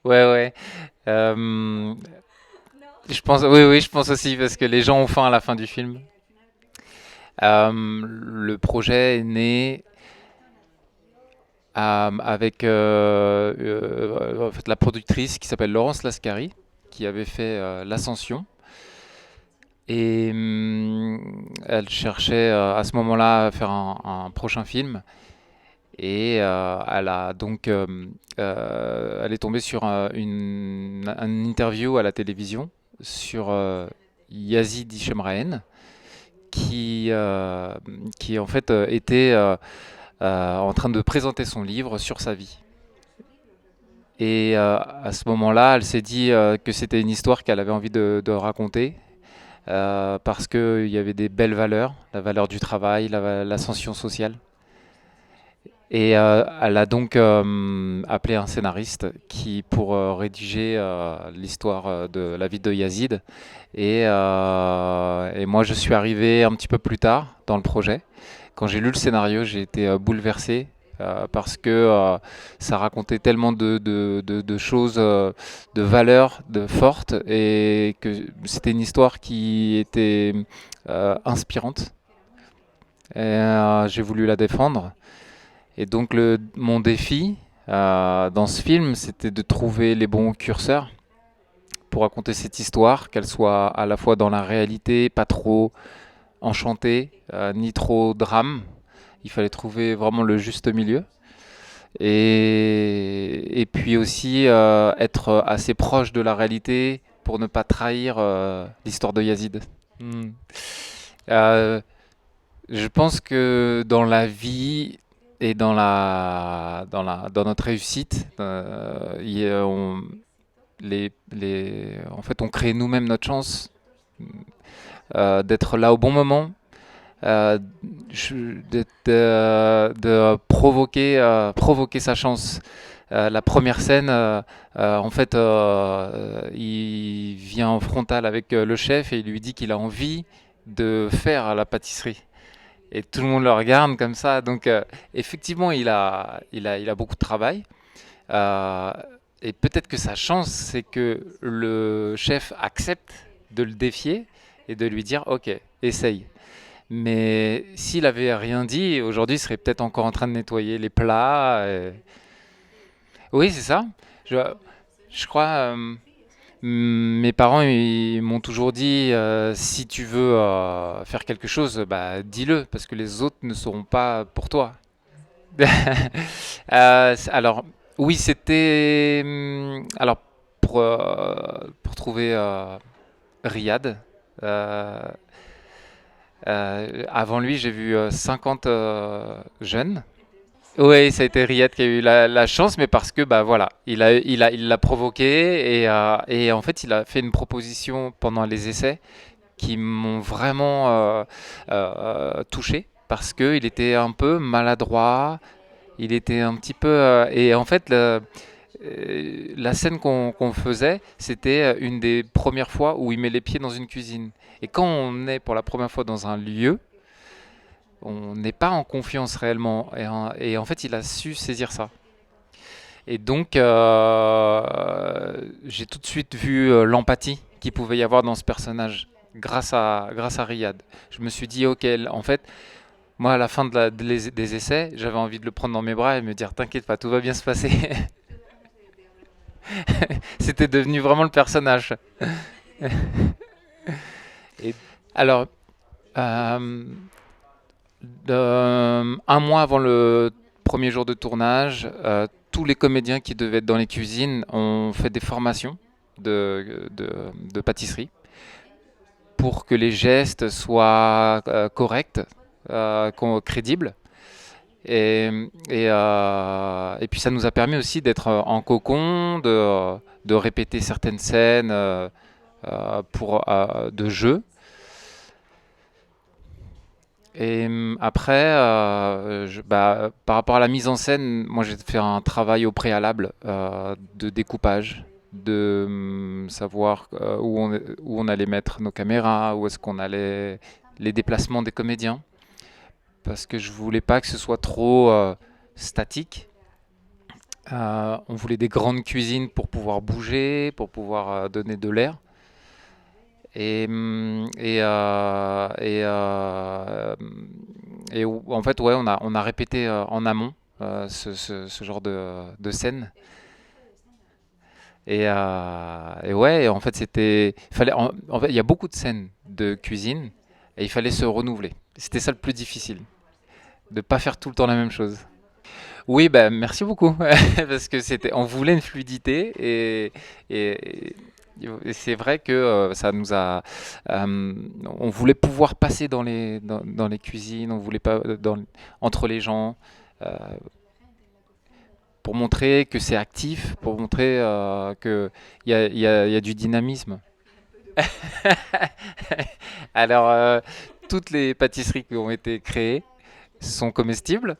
Ouais, ouais. Euh, je pense, oui, oui, je pense aussi parce que les gens ont faim à la fin du film. Le projet est né avec en fait, la productrice qui s'appelle Laurence Lascari, qui avait fait L'Ascension. Et elle cherchait à ce moment-là à faire un prochain film. Et elle est tombée sur une interview à la télévision sur Yazid Hichem qui, qui en fait était en train de présenter son livre sur sa vie. Et à ce moment-là, elle s'est dit que c'était une histoire qu'elle avait envie de raconter parce qu'il y avait des belles valeurs, la valeur du travail, l'ascension sociale. Et elle a donc appelé un scénariste qui pour rédiger l'histoire de la vie de Yazid. Et moi, je suis arrivé un petit peu plus tard dans le projet. Quand j'ai lu le scénario, j'ai été bouleversé parce que ça racontait tellement de choses, de valeurs fortes, et que c'était une histoire qui était inspirante. Et j'ai voulu la défendre. Et donc mon défi dans ce film, c'était de trouver les bons curseurs pour raconter cette histoire, qu'elle soit à la fois dans la réalité, pas trop enchantée, ni trop drame. Il fallait trouver vraiment le juste milieu. Et puis aussi être assez proche de la réalité pour ne pas trahir l'histoire de Yazid. Hmm. Euh, Je pense que dans la vie et dans notre réussite, en fait, on crée nous-mêmes notre chance d'être là au bon moment, euh, de provoquer sa chance. La première scène, en fait, il vient en frontal avec le chef et il lui dit qu'il a envie de faire la pâtisserie. Et tout le monde le regarde comme ça. Donc, effectivement, il a beaucoup de travail. Euh, et peut-être que sa chance, c'est que le chef accepte de le défier et de lui dire, OK, essaye. Mais s'il avait rien dit, aujourd'hui, il serait peut-être encore en train de nettoyer les plats. Oui, c'est ça. Je, je crois. Mes parents ils m'ont toujours dit si tu veux faire quelque chose, bah dis-le parce que les autres ne seront pas pour toi. Alors oui, c'était alors pour trouver Riyad. euh, Avant lui, j'ai vu 50 jeunes. Oui, ça a été Riyad qui a eu la chance, mais parce que bah voilà, il l'a provoqué et en fait il a fait une proposition pendant les essais qui m'ont vraiment touché parce que il était un peu maladroit, il était un petit peu et en fait la scène qu'on faisait, c'était une des premières fois où il met les pieds dans une cuisine. Et quand on est pour la première fois dans un lieu, on n'est pas en confiance réellement. Et en fait, il a su saisir ça. Et donc, j'ai tout de suite vu l'empathie qu'il pouvait y avoir dans ce personnage grâce à Riyad. Je me suis dit, ok, en fait, moi, à la fin des essais, j'avais envie de le prendre dans mes bras et me dire, t'inquiète pas, tout va bien se passer. C'était devenu vraiment le personnage. Et alors, euh, un mois avant le premier jour de tournage, tous les comédiens qui devaient être dans les cuisines ont fait des formations de pâtisserie pour que les gestes soient corrects, crédibles. Et puis ça nous a permis aussi d'être en cocon, de répéter certaines scènes de jeu. Et après, par rapport à la mise en scène, moi j'ai fait un travail au préalable de découpage, de savoir où on allait mettre nos caméras, où est-ce qu'on allait, les déplacements des comédiens, parce que je voulais pas que ce soit trop statique. On voulait des grandes cuisines pour pouvoir bouger, pour pouvoir donner de l'air. Et en fait, ouais, on a répété en amont ce genre de scène. Et ouais, en fait, en fait, il y a beaucoup de scènes de cuisine et il fallait se renouveler. C'était ça le plus difficile, de pas faire tout le temps la même chose. Oui, bah, merci beaucoup, parce que on voulait une fluidité et, et c'est vrai que ça nous a, euh, on voulait pouvoir passer dans les cuisines, on voulait pas entre les gens euh, pour montrer que c'est actif, pour montrer que il y a du dynamisme. Alors, toutes les pâtisseries qui ont été créées sont comestibles.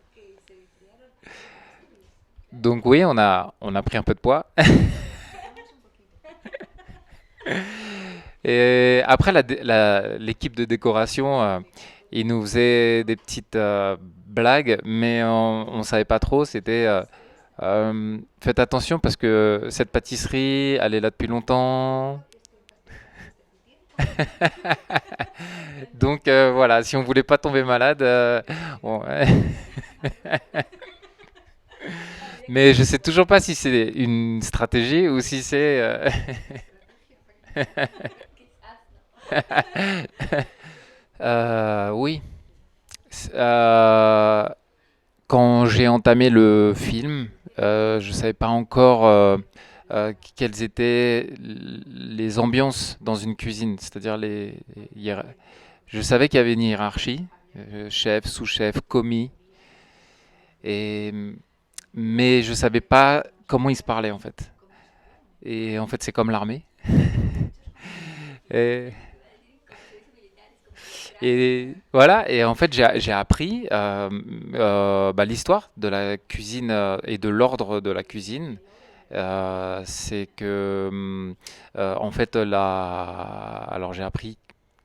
Donc oui, on a pris un peu de poids. Et après, l'équipe de décoration, ils nous faisait des petites blagues, mais on ne savait pas trop. C'était faites attention parce que cette pâtisserie, elle est là depuis longtemps. Donc voilà, si on voulait pas tomber malade, bon, mais je sais toujours pas si c'est une stratégie ou si c'est oui. Euh, Quand j'ai entamé le film, je ne savais pas encore quelles étaient les ambiances dans une cuisine. C'est-à-dire je savais qu'il y avait une hiérarchie, chef, sous-chef, commis, et... mais je ne savais pas comment ils se parlaient en fait. Et en fait, c'est comme l'armée. Et, et voilà, et en fait, j'ai appris bah, l'histoire de la cuisine et de l'ordre de la cuisine. C'est que, en fait, alors j'ai appris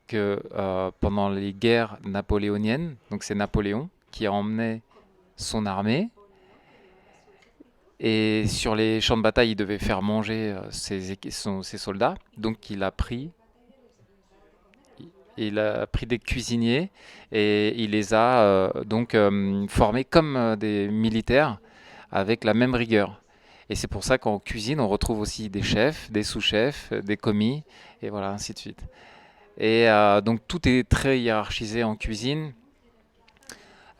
que pendant les guerres napoléoniennes, donc c'est Napoléon qui a emmené son armée, et sur les champs de bataille, il devait faire manger ses soldats, donc il a pris des cuisiniers et il les a donc formés comme des militaires avec la même rigueur. Et c'est pour ça qu'en cuisine, on retrouve aussi des chefs, des sous-chefs, des commis, et voilà, ainsi de suite. Et donc tout est très hiérarchisé en cuisine.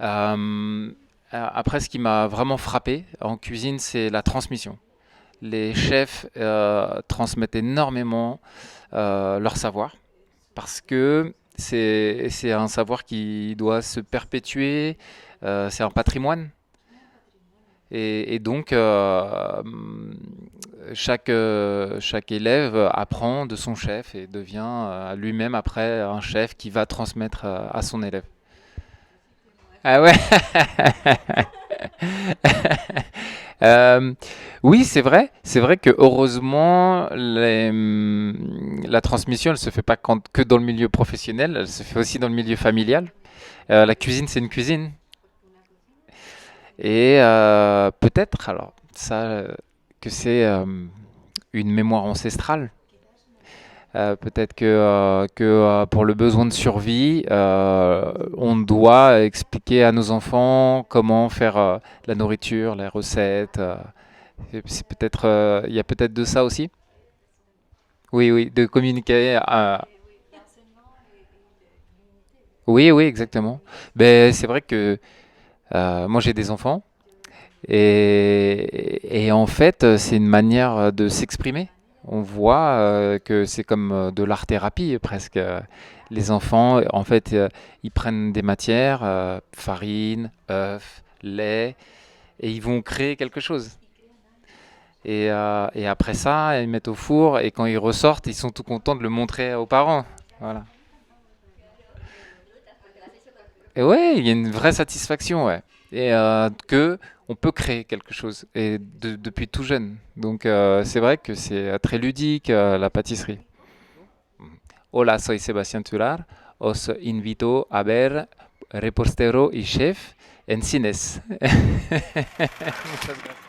Euh, Après, ce qui m'a vraiment frappé en cuisine, c'est la transmission. Les chefs transmettent énormément leur savoir parce que c'est un savoir qui doit se perpétuer, c'est un patrimoine. Et donc, chaque élève apprend de son chef et devient lui-même après un chef qui va transmettre à son élève. Ah ouais. Euh, oui, c'est vrai. C'est vrai que heureusement, la transmission, elle se fait pas que dans le milieu professionnel, elle se fait aussi dans le milieu familial. La cuisine, c'est une cuisine. Et peut-être, alors, ça, que c'est une mémoire ancestrale. Peut-être que pour le besoin de survie, on doit expliquer à nos enfants comment faire la nourriture, les recettes. C'est peut-être, il y a peut-être de ça aussi. Oui, oui, de communiquer. Oui, oui, exactement. Ben, c'est vrai que moi j'ai des enfants et en fait c'est une manière de s'exprimer. On voit que c'est comme de l'art-thérapie presque. Les enfants, en fait, ils prennent des matières, farine, œufs, lait, et ils vont créer quelque chose. Et après ça, ils mettent au four, et quand ils ressortent, ils sont tout contents de le montrer aux parents. Voilà. Et ouais, il y a une vraie satisfaction, ouais. Et que on peut créer quelque chose, et depuis tout jeune. Donc c'est vrai que c'est très ludique la pâtisserie. Hola, soy Sebastián Turar. Os invito a ver Repostero y Chef en cines. Muchas gracias.